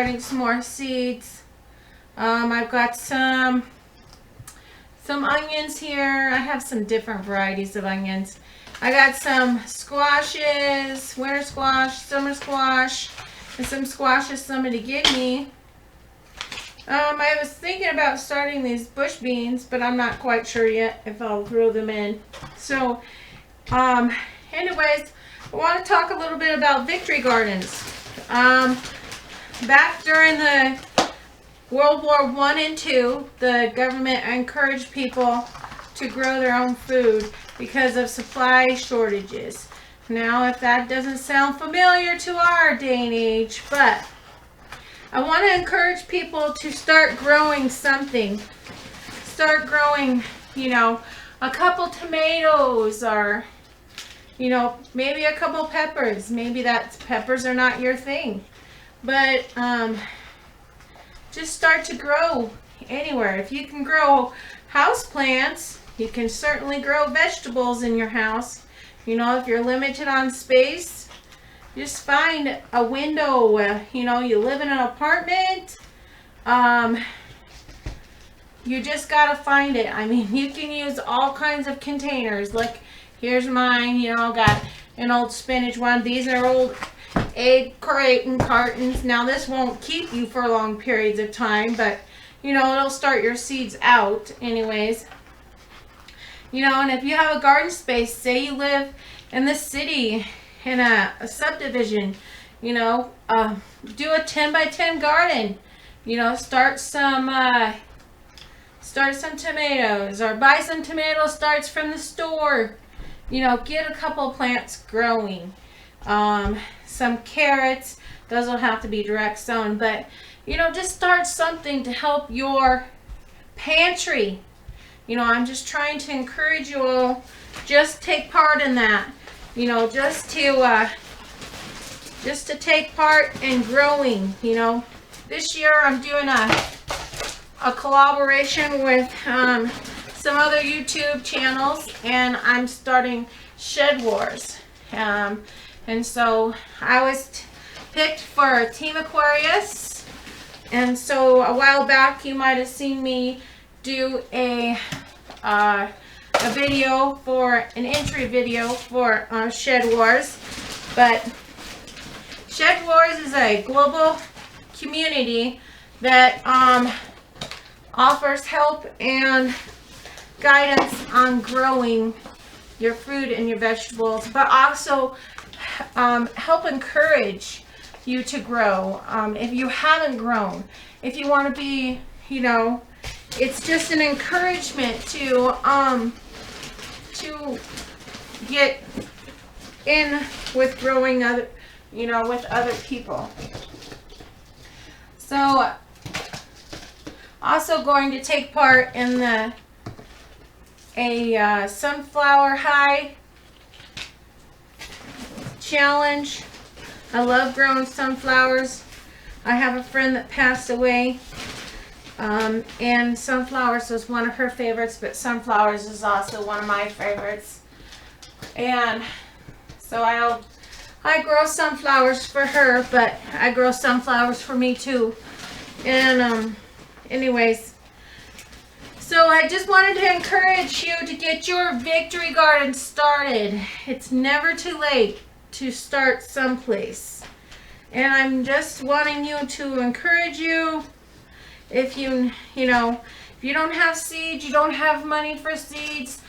starting some more seeds. I've got some onions here. I have some different varieties of onions. I got some squashes, winter squash, summer squash, and some squashes somebody gave me. I was thinking about starting these bush beans, but I'm not quite sure yet if I'll grow them in. So, anyways, I want to talk a little bit about Victory Gardens. Back during the World War I and II, the government encouraged people to grow their own food because of supply shortages. Now, if that doesn't sound familiar to our day and age, but I want to encourage people to start growing something. Start growing, a couple tomatoes, or, maybe a couple peppers. Maybe peppers are not your thing. But just start to grow anywhere. If you can grow house plants, you can certainly grow vegetables in your house. If you're limited on space, just find a window. You live in an apartment. You just gotta find it. I mean, you can use all kinds of containers. Like, here's mine. Got an old spinach one. These are old egg crate and cartons. Now, this won't keep you for long periods of time, but it'll start your seeds out anyways. And if you have a garden space, say you live in the city in a subdivision, do a 10 by 10 garden. Start some tomatoes, or buy some tomato starts from the store. Get a couple plants growing. Some carrots. Those will have to be direct sown, but just start something to help your pantry. I'm just trying to encourage you all, just take part in that. Just to take part in growing. This year I'm doing a collaboration with some other YouTube channels, and I'm starting Shed Wars. And so I was picked for Team Aquarius, and so a while back you might have seen me do a video, for an entry video for Shed Wars. But Shed Wars is a global community that offers help and guidance on growing your fruit and your vegetables, but also help encourage you to grow. If you haven't grown, if you want to be, it's just an encouragement to get in with growing with other people. So, also going to take part in a sunflower high challenge. I love growing sunflowers. I have a friend that passed away, and sunflowers was one of her favorites, but sunflowers is also one of my favorites. And so I grow sunflowers for her, but I grow sunflowers for me too. And anyways, so I just wanted to encourage you to get your Victory Garden started. It's never too late to start someplace. And I'm just wanting you to encourage you. If you don't have seeds, you don't have money for seeds,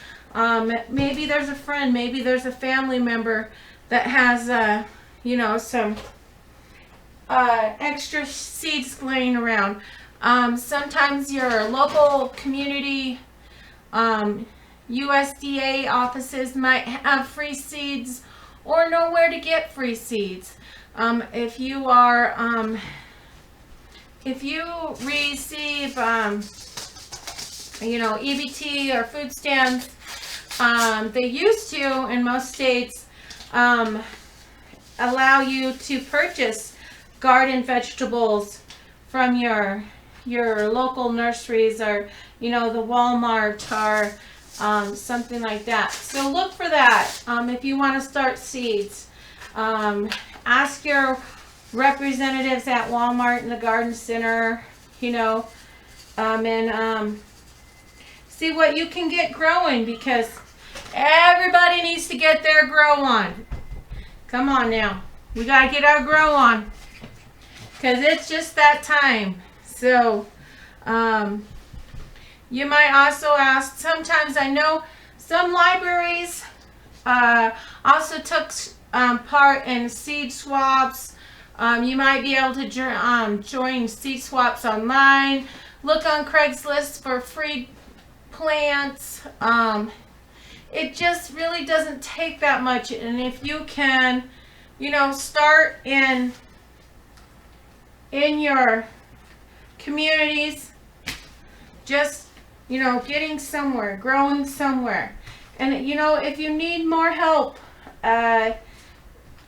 maybe there's a friend, maybe there's a family member that has some extra seeds laying around. Sometimes your local community USDA offices might have free seeds, or know where to get free seeds. If you receive EBT or food stamps, they used to, in most states, allow you to purchase garden vegetables from your local nurseries, or the Walmart, or something like that. So look for that if you want to start seeds. Ask your representatives at Walmart and the garden center, you know, and see what you can get growing, because everybody needs to get their grow on. Come on now. We got to get our grow on, because it's just that time. So, you might also ask, sometimes I know some libraries also took part in seed swaps. You might be able to join seed swaps online. Look on Craigslist for free plants. It just really doesn't take that much. And if you can, you know, start in your communities, just, you know, getting somewhere, growing somewhere. And, you know, if you need more help,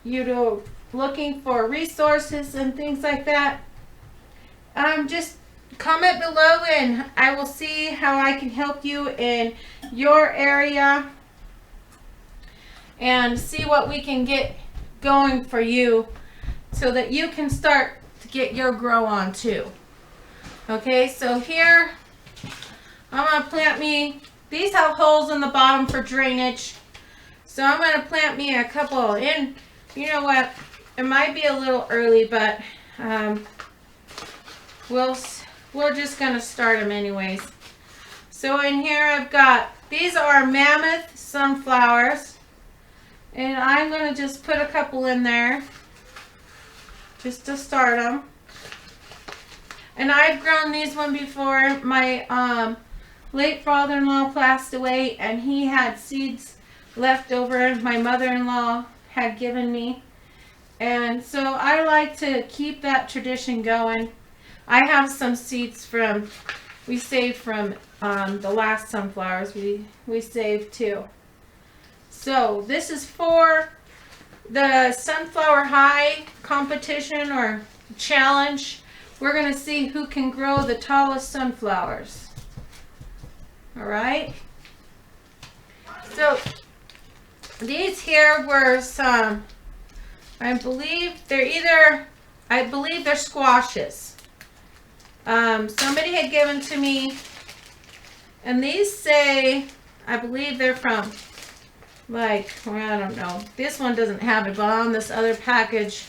you know, looking for resources and things like that, just comment below and I will see how I can help you in your area and see what we can get going for you so that you can start to get your grow on too. Okay, so here I'm going to plant me, these have holes in the bottom for drainage. So I'm going to plant me a couple in. You know what? It might be a little early, but we're just going to start them anyways. So in here I've got, these are mammoth sunflowers. And I'm going to just put a couple in there just to start them. And I've grown these one before. My late father-in-law passed away and he had seeds left over my mother-in-law had given me. And so I like to keep that tradition going. I have some seeds from, we saved from the last sunflowers we saved too. So this is for the Sunflower High competition or challenge. We're going to see who can grow the tallest sunflowers. All right. So these here were some, I believe they're squashes. Somebody had given to me, and these say, I believe they're from, like, well, I don't know. This one doesn't have it, but on this other package,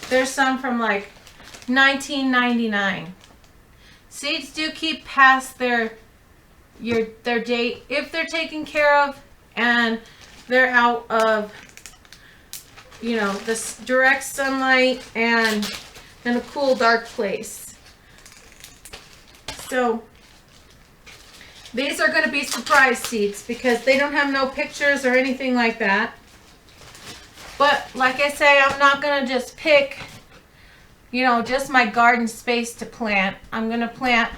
there's some from like 1999. Seeds do keep past their date if they're taken care of and they're out of, you know, this direct sunlight and in a cool dark place. So these are going to be surprise seeds because they don't have no pictures or anything like that. But like I say, I'm not going to just pick, you know, just my garden space to plant. I'm going to plant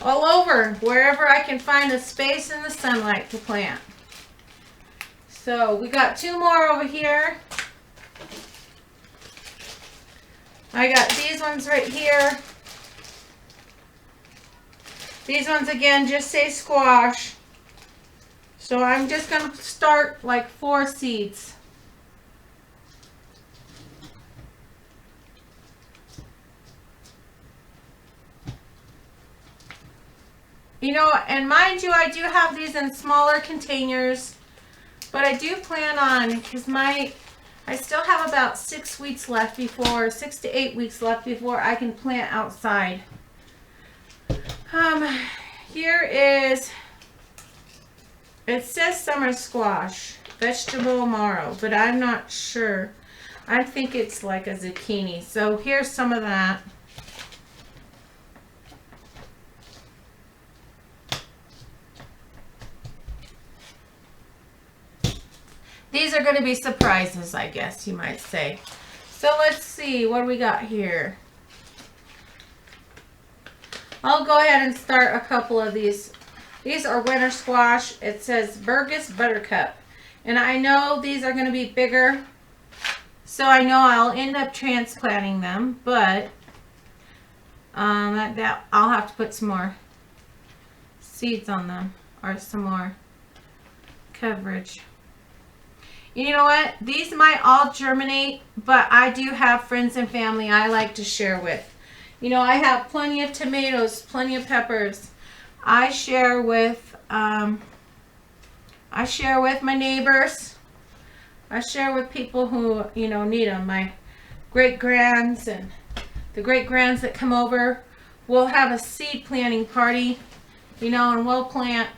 all over, wherever I can find a space in the sunlight to plant. So we got two more over here. I got these ones right here. These ones again just say squash. So I'm just going to start like 4 seeds. You know, and mind you, I do have these in smaller containers, but I do plan on, because I still have about 6 weeks left before, 6 to 8 weeks left before I can plant outside. Here is, it says summer squash, vegetable marrow, but I'm not sure. I think it's like a zucchini. So here's some of that. These are going to be surprises, I guess you might say. So let's see, what do we got here? I'll go ahead and start a couple of these. These are winter squash. It says Burgess Buttercup. And I know these are going to be bigger, so I know I'll end up transplanting them, but I'll have to put some more seeds on them, or some more coverage. You know what? These might all germinate, but I do have friends and family I like to share with. You know, I have plenty of tomatoes, plenty of peppers. I share with my neighbors. I share with people who, you know, need them. My great-grands and the great-grands that come over. We'll have a seed planting party, you know, and we'll plant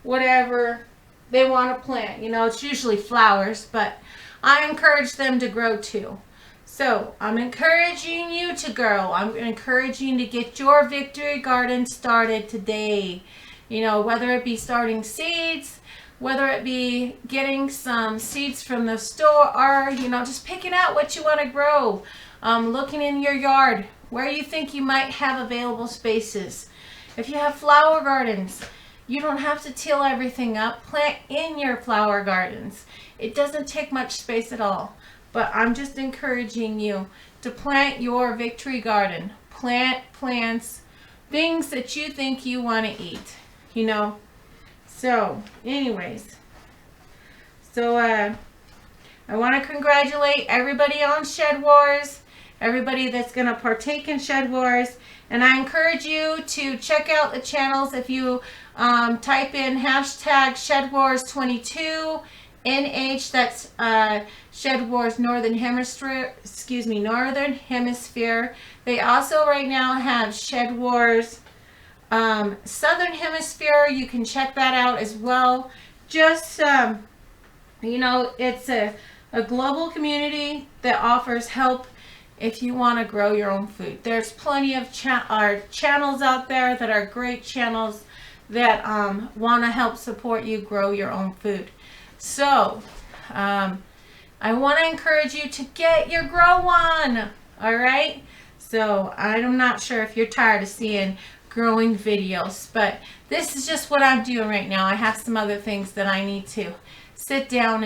whatever they want to plant. You know, it's usually flowers, but I encourage them to grow too. So I'm encouraging you to grow. I'm encouraging you to get your victory garden started today. You know, whether it be starting seeds, whether it be getting some seeds from the store, or, you know, just picking out what you want to grow. Looking in your yard, where you think you might have available spaces. If you have flower gardens, you don't have to till everything up. Plant in your flower gardens. It doesn't take much space at all. But I'm just encouraging you to plant your victory garden. Plant plants, things that you think you want to eat, you know. So, anyways. So, I want to congratulate everybody on Shed Wars. Everybody that's going to partake in Shed Wars. And I encourage you to check out the channels. If you type in hashtag Shed Wars 22 NH, that's Shed Wars Northern Hemisphere. Northern Hemisphere. They also right now have Shed Wars Southern Hemisphere. You can check that out as well. Just you know, it's a global community that offers help if you want to grow your own food. There's plenty of channels out there that are great channels that want to help support you grow your own food. So, I want to encourage you to get your grow on. All right? So, I'm not sure if you're tired of seeing growing videos, but this is just what I'm doing right now. I have some other things that I need to sit down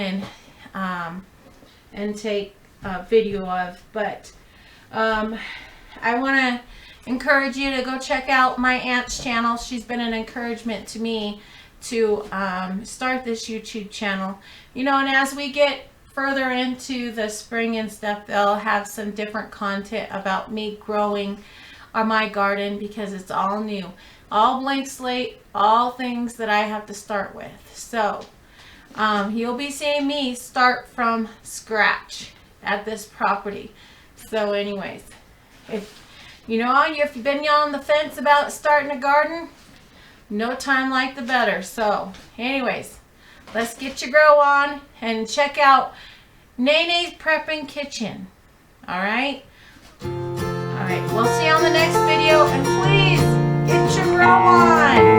and take a video of, but I want to encourage you to go check out my aunt's channel. She's been an encouragement to me to start this YouTube channel. You know, and as we get further into the spring and stuff, they'll have some different content about me growing my garden, because it's all new, all blank slate, all things that I have to start with. So you'll be seeing me start from scratch at this property. So anyways, if you've been on the fence about starting a garden, no time like the better. So anyways, let's get your grow on and check out Nene's Prepping Kitchen. All right, we'll see you on the next video, and please get your grow on.